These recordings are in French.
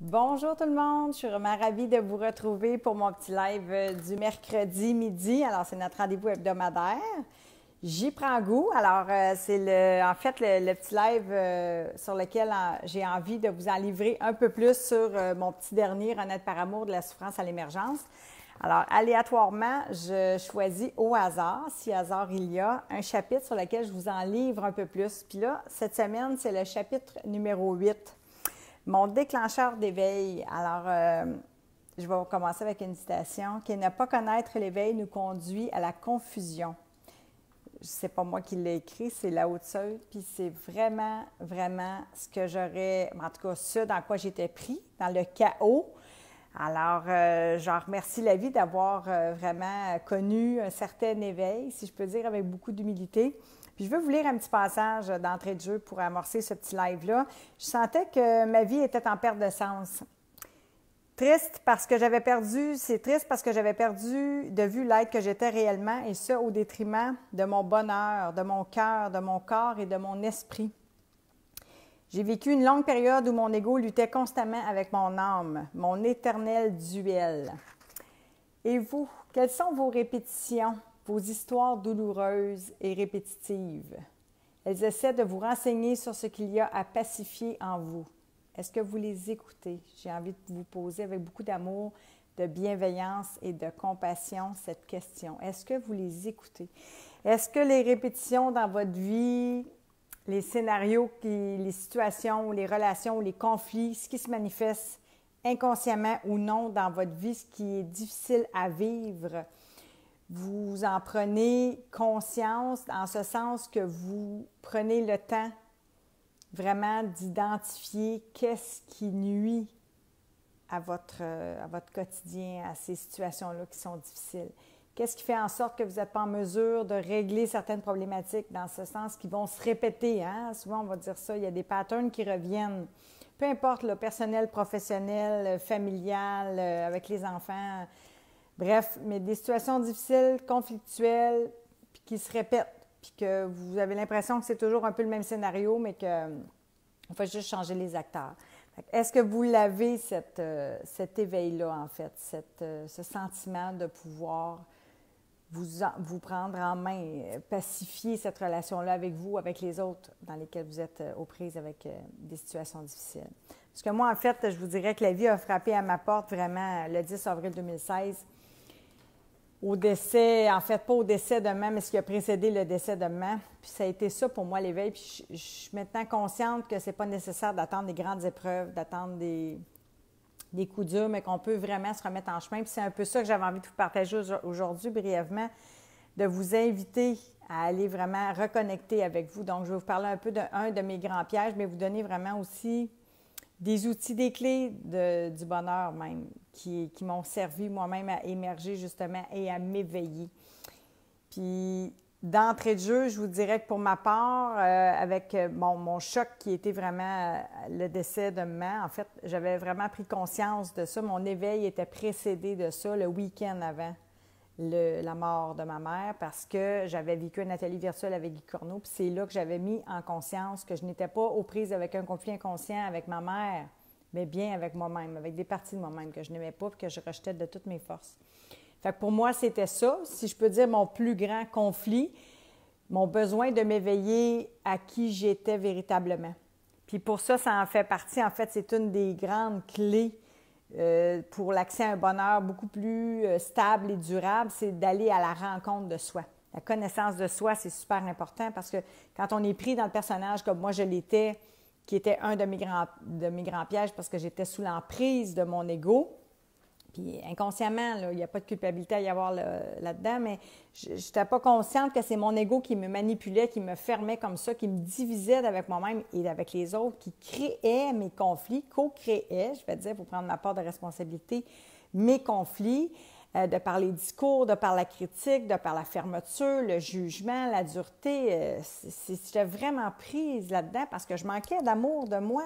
Bonjour tout le monde, je suis vraiment ravie de vous retrouver pour mon petit live du mercredi midi. Alors, c'est notre rendez-vous hebdomadaire. J'y prends goût. Alors, c'est en fait le petit live sur lequel j'ai envie de vous en livrer un peu plus sur mon petit dernier Renaître par amour de la souffrance à l'émergence. Alors, aléatoirement, je choisis au hasard, si hasard il y a, un chapitre sur lequel je vous en livre un peu plus. Puis là, cette semaine, c'est le chapitre numéro 8. Mon déclencheur d'éveil. Alors, je vais commencer avec une citation qui est « Ne pas connaître l'éveil nous conduit à la confusion ». C'est pas moi qui l'ai écrit, c'est Lao Tzu, puis c'est vraiment, vraiment ce que j'aurais, en tout cas, ce dans quoi j'étais pris, dans le chaos. Alors, j'en remercie la vie d'avoir vraiment connu un certain éveil, si je peux dire, avec beaucoup d'humilité. Puis je veux vous lire un petit passage d'entrée de jeu pour amorcer ce petit live-là. Je sentais que ma vie était en perte de sens. Triste parce que j'avais perdu, c'est triste parce que j'avais perdu de vue l'être que j'étais réellement, et ça au détriment de mon bonheur, de mon cœur, de mon corps et de mon esprit. J'ai vécu une longue période où mon ego luttait constamment avec mon âme, mon éternel duel. Et vous, quelles sont vos répétitions, vos histoires douloureuses et répétitives? Elles essaient de vous renseigner sur ce qu'il y a à pacifier en vous. Est-ce que vous les écoutez? J'ai envie de vous poser avec beaucoup d'amour, de bienveillance et de compassion cette question. Est-ce que vous les écoutez? Est-ce que les répétitions dans votre vie, les scénarios, les situations, les relations, les conflits, ce qui se manifeste inconsciemment ou non dans votre vie, ce qui est difficile à vivre, vous en prenez conscience en ce sens que vous prenez le temps vraiment d'identifier qu'est-ce qui nuit à votre quotidien, à ces situations-là qui sont difficiles. Qu'est-ce qui fait en sorte que vous n'êtes pas en mesure de régler certaines problématiques dans ce sens qui vont se répéter, hein? Souvent, on va dire ça, il y a des patterns qui reviennent. Peu importe, le personnel, professionnel, familial, avec les enfants, bref, mais des situations difficiles, conflictuelles, puis qui se répètent, puis que vous avez l'impression que c'est toujours un peu le même scénario, mais qu'on fait juste changer les acteurs. Est-ce que vous l'avez, cet éveil-là, en fait, ce sentiment de pouvoir vous prendre en main, pacifier cette relation-là avec vous, avec les autres dans lesquels vous êtes aux prises avec des situations difficiles? Parce que moi, en fait, je vous dirais que la vie a frappé à ma porte vraiment le 10 avril 2016, au décès, en fait, pas au décès de maman, mais ce qui a précédé le décès de maman. Puis ça a été ça pour moi, l'éveil. Puis je suis maintenant consciente que c'est pas nécessaire d'attendre des grandes épreuves, d'attendre des coups durs, mais qu'on peut vraiment se remettre en chemin. Puis c'est un peu ça que j'avais envie de vous partager aujourd'hui, brièvement, de vous inviter à aller vraiment reconnecter avec vous. Donc, je vais vous parler un peu d'un de mes grands pièges, mais vous donner vraiment aussi des outils, des clés du bonheur même, qui m'ont servi moi-même à émerger justement et à m'éveiller. Puis, d'entrée de jeu, je vous dirais que pour ma part, avec mon choc qui était vraiment le décès de maman, en fait, j'avais vraiment pris conscience de ça. Mon éveil était précédé de ça le week-end avant la mort de ma mère, parce que j'avais vécu un atelier virtuel avec Guy Corneau, puis c'est là que j'avais mis en conscience que je n'étais pas aux prises avec un conflit inconscient avec ma mère, mais bien avec moi-même, avec des parties de moi-même que je n'aimais pas et que je rejetais de toutes mes forces. Fait que pour moi, c'était ça, si je peux dire, mon plus grand conflit, mon besoin de m'éveiller à qui j'étais véritablement. Puis pour ça, ça en fait partie. En fait, c'est une des grandes clés pour l'accès à un bonheur beaucoup plus stable et durable, c'est d'aller à la rencontre de soi. La connaissance de soi, c'est super important parce que quand on est pris dans le personnage comme moi je l'étais, qui était un de mes grands pièges parce que j'étais sous l'emprise de mon ego, puis inconsciemment, là, il n'y a pas de culpabilité à y avoir là-dedans, mais je n'étais pas consciente que c'est mon ego qui me manipulait, qui me fermait comme ça, qui me divisait avec moi-même et avec les autres, qui créait mes conflits, co-créait, je vais dire, pour prendre ma part de responsabilité, mes conflits, de par les discours, de par la critique, de par la fermeture, le jugement, la dureté. J'étais vraiment prise là-dedans parce que je manquais d'amour de moi.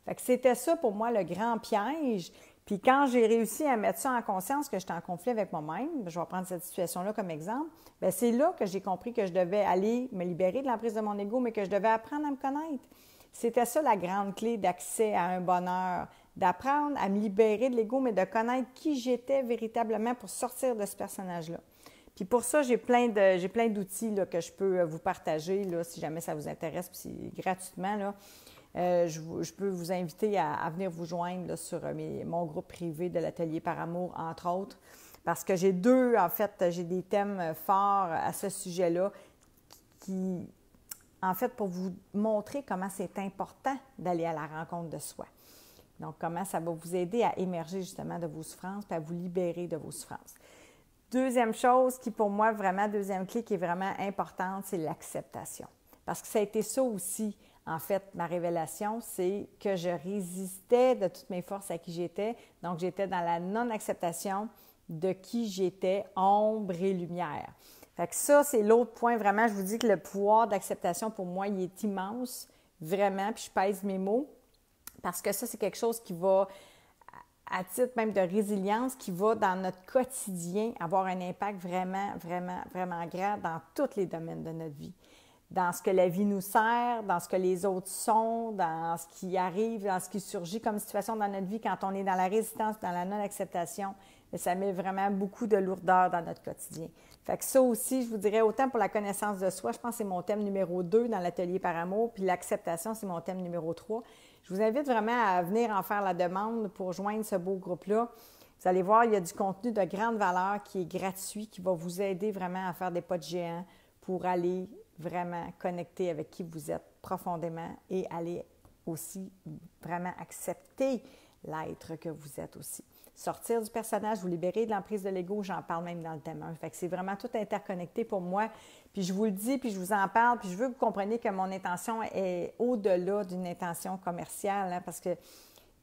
Fait que c'était ça pour moi le grand piège. Puis quand j'ai réussi à mettre ça en conscience que j'étais en conflit avec moi-même, je vais prendre cette situation-là comme exemple, bien c'est là que j'ai compris que je devais aller me libérer de l'emprise de mon ego, mais que je devais apprendre à me connaître. C'était ça la grande clé d'accès à un bonheur d'apprendre à me libérer de l'ego, mais de connaître qui j'étais véritablement pour sortir de ce personnage-là. Puis pour ça, j'ai plein d'outils là, que je peux vous partager là, si jamais ça vous intéresse, puis gratuitement. Là, je peux vous inviter à venir vous joindre là, sur mon groupe privé de l'Atelier par amour, entre autres, parce que j'ai j'ai des thèmes forts à ce sujet-là qui, en fait, pour vous montrer comment c'est important d'aller à la rencontre de soi. Donc, comment ça va vous aider à émerger justement de vos souffrances et à vous libérer de vos souffrances. Deuxième chose qui, pour moi, vraiment, deuxième clé qui est vraiment importante, c'est l'acceptation. Parce que ça a été ça aussi, en fait, ma révélation, c'est que je résistais de toutes mes forces à qui j'étais. Donc, j'étais dans la non-acceptation de qui j'étais, ombre et lumière. Fait que ça, c'est l'autre point. Vraiment, je vous dis que le pouvoir d'acceptation, pour moi, il est immense, vraiment. Puis je pèse mes mots, parce que ça, c'est quelque chose qui va, à titre même de résilience, qui va, dans notre quotidien, avoir un impact vraiment, vraiment, vraiment grand dans tous les domaines de notre vie. Dans ce que la vie nous sert, dans ce que les autres sont, dans ce qui arrive, dans ce qui surgit comme situation dans notre vie quand on est dans la résistance, dans la non-acceptation. Ça met vraiment beaucoup de lourdeur dans notre quotidien. Fait que ça aussi, je vous dirais, autant pour la connaissance de soi, je pense que c'est mon thème numéro 2 dans l'atelier par amour, puis l'acceptation, c'est mon thème numéro 3. Je vous invite vraiment à venir en faire la demande pour joindre ce beau groupe-là. Vous allez voir, il y a du contenu de grande valeur qui est gratuit, qui va vous aider vraiment à faire des pas de géant pour aller vraiment connecter avec qui vous êtes profondément et aller aussi vraiment accepter l'être que vous êtes aussi. Sortir du personnage, vous libérer de l'emprise de l'ego, j'en parle même dans le thème 1. Fait que c'est vraiment tout interconnecté pour moi. Puis je vous le dis, puis je vous en parle, puis je veux que vous compreniez que mon intention est au-delà d'une intention commerciale, hein, parce que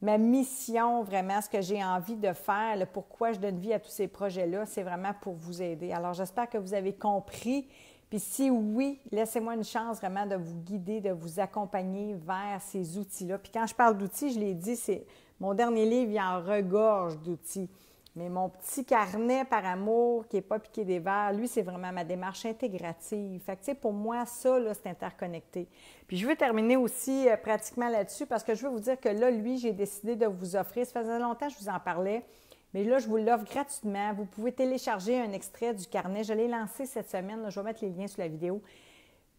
ma mission, vraiment, ce que j'ai envie de faire, le pourquoi je donne vie à tous ces projets-là, c'est vraiment pour vous aider. Alors, j'espère que vous avez compris. Puis si oui, laissez-moi une chance vraiment de vous guider, de vous accompagner vers ces outils-là. Puis quand je parle d'outils, je l'ai dit, c'est mon dernier livre, il en regorge d'outils. Mais mon petit carnet par amour, qui n'est pas piqué des verres, lui, c'est vraiment ma démarche intégrative. Fait que, tu sais, pour moi, ça, là, c'est interconnecté. Puis je veux terminer aussi pratiquement là-dessus parce que je veux vous dire que là, lui, j'ai décidé de vous offrir, ça faisait longtemps que je vous en parlais, mais là, je vous l'offre gratuitement. Vous pouvez télécharger un extrait du carnet. Je l'ai lancé cette semaine. Là, je vais mettre les liens sur la vidéo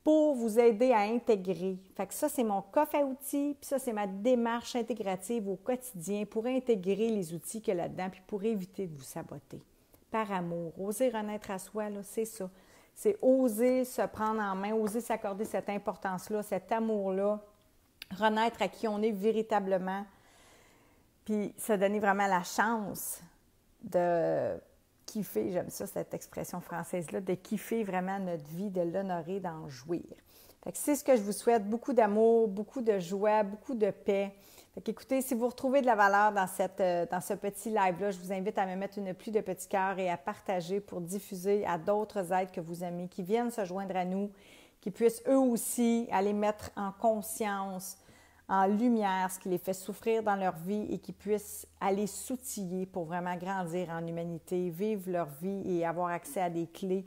pour vous aider à intégrer. Fait que ça, c'est mon coffre à outils. Puis ça, c'est ma démarche intégrative au quotidien pour intégrer les outils qu'il y a là-dedans puis pour éviter de vous saboter. Par amour. Oser renaître à soi, là, c'est ça. C'est oser se prendre en main, oser s'accorder cette importance-là, cet amour-là, renaître à qui on est véritablement. Puis se donner vraiment la chance de kiffer, j'aime ça cette expression française-là, de kiffer vraiment notre vie, de l'honorer, d'en jouir. Fait que c'est ce que je vous souhaite, beaucoup d'amour, beaucoup de joie, beaucoup de paix. Fait qu'écoutez, si vous retrouvez de la valeur dans ce petit live-là, je vous invite à me mettre une pluie de petits cœurs et à partager pour diffuser à d'autres êtres que vous aimez, qui viennent se joindre à nous, qui puissent eux aussi aller mettre en conscience, en lumière, ce qui les fait souffrir dans leur vie et qui puissent aller s'outiller pour vraiment grandir en humanité, vivre leur vie et avoir accès à des clés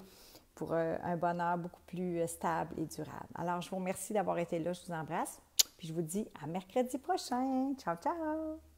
pour un bonheur beaucoup plus stable et durable. Alors, je vous remercie d'avoir été là. Je vous embrasse. Puis je vous dis à mercredi prochain. Ciao, ciao!